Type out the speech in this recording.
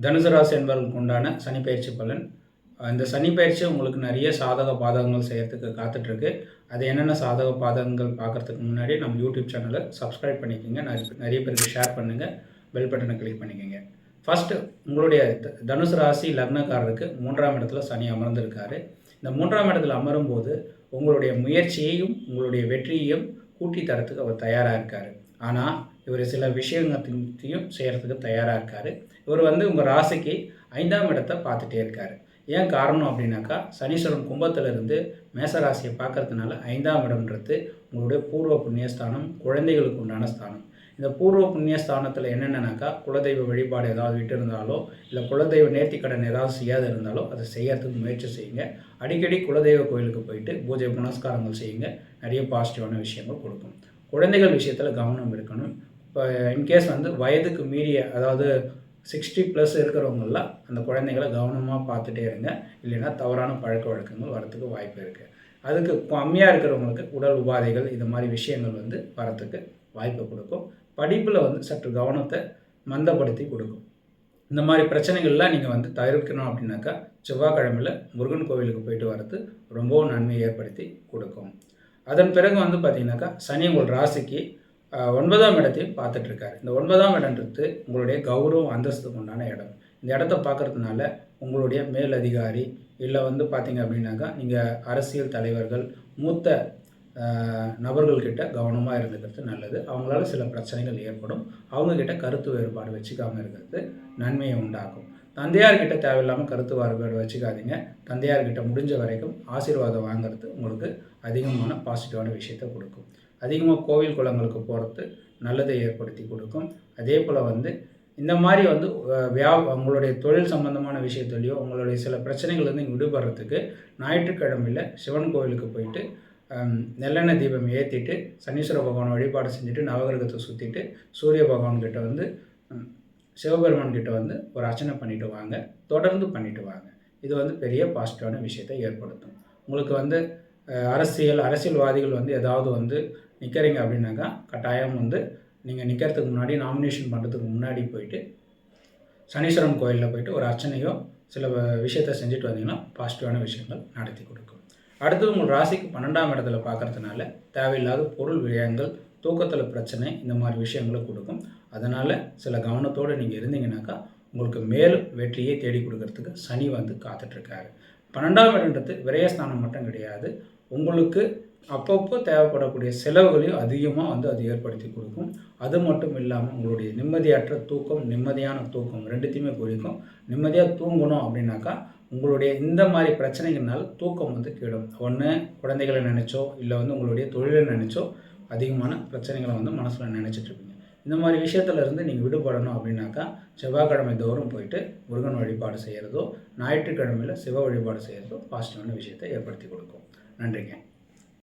தனுசு ராசி என்பவர்களுக்கு உண்டான சனிப்பெயர்ச்சி பலன். இந்த சனிப்பெயர்ச்சி உங்களுக்கு நிறைய சாதக பாதகங்கள் செய்யறதுக்கு காத்துட்ருக்கு. அது என்னென்ன சாதக பாதகங்கள் பார்க்குறதுக்கு முன்னாடி நம்ம யூடியூப் சேனலை சப்ஸ்கிரைப் பண்ணிக்கோங்க. நிறைய பேருக்கு ஷேர் பண்ணுங்கள். பெல் பட்டனை கிளிக் பண்ணிக்கோங்க. ஃபஸ்ட்டு உங்களுடைய தனுசு ராசி லக்னக்காரருக்கு 3ஆம் இடத்துல சனி அமர்ந்திருக்காரு. இந்த 3ஆம் இடத்துல அமரும்போது உங்களுடைய முயற்சியையும் உங்களுடைய வெற்றியையும் கூட்டி தரத்துக்கு அவர் தயாராக இருக்கார். ஆனால் இவர் சில விஷயங்களையும் செய்கிறதுக்கு தயாராக இருக்கார். இவர் உங்கள் ராசிக்கு 5ஆம் இடத்தை பார்த்துட்டே இருக்கார். ஏன் காரணம் அப்படின்னாக்கா, சனீஸ்வரன் கும்பத்திலிருந்து மேசராசியை பார்க்கறதுனால 5ஆம் இடம்ன்றது உங்களுடைய பூர்வ புண்ணியஸ்தானம், குழந்தைகளுக்கு உண்டான ஸ்தானம். இந்த பூர்வ புண்ணியஸ்தானத்தில் என்னென்னனாக்கா, குலதெய்வ வழிபாடு ஏதாவது விட்டு இருந்தாலோ, இல்லை குலதெய்வ நேர்த்திக்கடன் ஏதாவது செய்யாது இருந்தாலோ அதை செய்யறதுக்கு முயற்சி செய்யுங்க. அடிக்கடி குலதெய்வ கோயிலுக்கு போயிட்டு பூஜை புனஸ்காரங்கள் செய்யுங்க. நிறைய பாசிட்டிவான விஷயங்கள் கொடுக்கும். குழந்தைகள் விஷயத்தில் கவனம் இருக்கணும். இப்போ இன்கேஸ் வயதுக்கு மீறிய, அதாவது 60+ இருக்கிறவங்களாம் அந்த குழந்தைகளை கவனமாக பார்த்துட்டே இருங்க. இல்லைன்னா தவறான பழக்க வழக்கங்கள் வரத்துக்கு வாய்ப்பு இருக்குது. அதுக்கு கம்மியாக இருக்கிறவங்களுக்கு உடல் உபாதைகள் இது மாதிரி விஷயங்கள் வரத்துக்கு வாய்ப்பு கொடுக்கும். படிப்பில் சற்று கவனத்தை மந்தப்படுத்தி கொடுக்கும். இந்த மாதிரி பிரச்சனைகள்லாம் நீங்கள் தவிர்க்கணும் அப்படின்னாக்கா, செவ்வாய்க்கிழமையில் முருகன் கோவிலுக்கு போயிட்டு வர்றது ரொம்பவும் நன்மையை ஏற்படுத்தி கொடுக்கும். அதன் பிறகு பார்த்தீங்கன்னாக்கா, சனி உங்கள் ராசிக்கு 9ஆம் இடத்தையும் பார்த்துட்ருக்காரு. இந்த 9ஆம் இடன்றது உங்களுடைய கௌரவம் அந்தஸ்துக்கு உண்டான இடம். இந்த இடத்த பார்க்குறதுனால உங்களுடைய மேலதிகாரி இல்லை பார்த்தீங்க அப்படின்னாக்கா, நீங்கள் அரசியல் தலைவர்கள், மூத்த நபர்கள்கிட்ட கவனமாக இருந்துக்கிறது நல்லது. அவங்களால சில பிரச்சனைகள் ஏற்படும். அவங்கக்கிட்ட கருத்து வேறுபாடு வச்சுக்காமல் இருக்கிறது நன்மையை உண்டாக்கும். தந்தையார்கிட்ட தேவையில்லாமல் கருத்து வேறுபாடு வச்சுக்காதீங்க. தந்தையார்கிட்ட முடிஞ்ச வரைக்கும் ஆசீர்வாதம் வாங்கிறது உங்களுக்கு அதிகமான பாசிட்டிவான விஷயத்தை கொடுக்கும். அதிகமாக கோவில் குளங்களுக்கு போகிறது நல்லதை ஏற்படுத்தி கொடுக்கும். அதே போல் இந்த மாதிரி உங்களுடைய தொழில் சம்பந்தமான விஷயத்துலையோ உங்களுடைய சில பிரச்சனைகள் விடுபடுறதுக்கு ஞாயிற்றுக்கிழமையில் சிவன் கோவிலுக்கு போயிட்டு நெல்லெண்ணெய் தீபம் ஏற்றிட்டு சனீஸ்வர பகவான் வழிபாடு செஞ்சுட்டு நவகிரகத்தை சுற்றிட்டு சூரிய பகவான்கிட்ட சிவபெருமான்கிட்ட ஒரு அர்ச்சனை பண்ணிட்டு வாங்க. தொடர்ந்து பண்ணிட்டு வாங்க. இது பெரிய பாசிட்டிவான விஷயத்தை ஏற்படுத்தும். உங்களுக்கு அரசியல்வாதிகள் ஏதாவது நிற்கிறீங்க அப்படின்னாக்கா, கட்டாயம் நீங்கள் நிற்கிறதுக்கு முன்னாடி, நாமினேஷன் பண்ணுறதுக்கு முன்னாடி போயிட்டு சனீஸ்வரன் கோயிலில் போயிட்டு ஒரு அர்ச்சனையோ சில விஷயத்தை செஞ்சுட்டு வந்தீங்கன்னா பாசிட்டிவான விஷயங்கள் நடத்தி கொடுக்கும். அடுத்தது உங்கள் ராசிக்கு 12ஆம் இடத்துல பார்க்குறதுனால தேவையில்லாத பொருள் விரயங்கள், தூக்கத்தில் பிரச்சனை, இந்த மாதிரி விஷயங்களை கொடுக்கும். அதனால் சில கவனத்தோடு நீங்கள் இருந்தீங்கன்னாக்கா உங்களுக்கு மேலும் வெற்றியை தேடி கொடுக்கறதுக்கு சனி காத்துட்ருக்காரு. 12ஆம் இடன்றது விரயஸ்தானம் மட்டும் கிடையாது, உங்களுக்கு அப்பப்போ தேவைப்படக்கூடிய செலவுகளையும் அதிகமாக அது ஏற்படுத்தி கொடுக்கும். அது மட்டும் இல்லாமல் உங்களுடைய நிம்மதியற்ற தூக்கம், நிம்மதியான தூக்கம் ரெண்டுத்தையுமே குறிக்கும். நிம்மதியாக தூங்கணும் அப்படின்னாக்கா உங்களுடைய இந்த மாதிரி பிரச்சனைகள்னால தூக்கம் கெடும். ஒன்று குழந்தைகளை நினச்சோ இல்லை உங்களுடைய தொழிலை நினச்சோ அதிகமான பிரச்சனைகளை மனசில் நினச்சிட்ருப்பீங்க. இந்த மாதிரி விஷயத்துலேருந்து நீங்கள் விடுபடணும் அப்படின்னாக்கா, செவ்வாய்க்கிழமை தோறும் போயிட்டு முருகன் வழிபாடு செய்கிறதோ, ஞாயிற்றுக்கிழமையில் சிவ வழிபாடு செய்கிறதோ பாசிட்டிவான விஷயத்தை ஏற்படுத்தி கொடுக்கும். நன்றிங்க.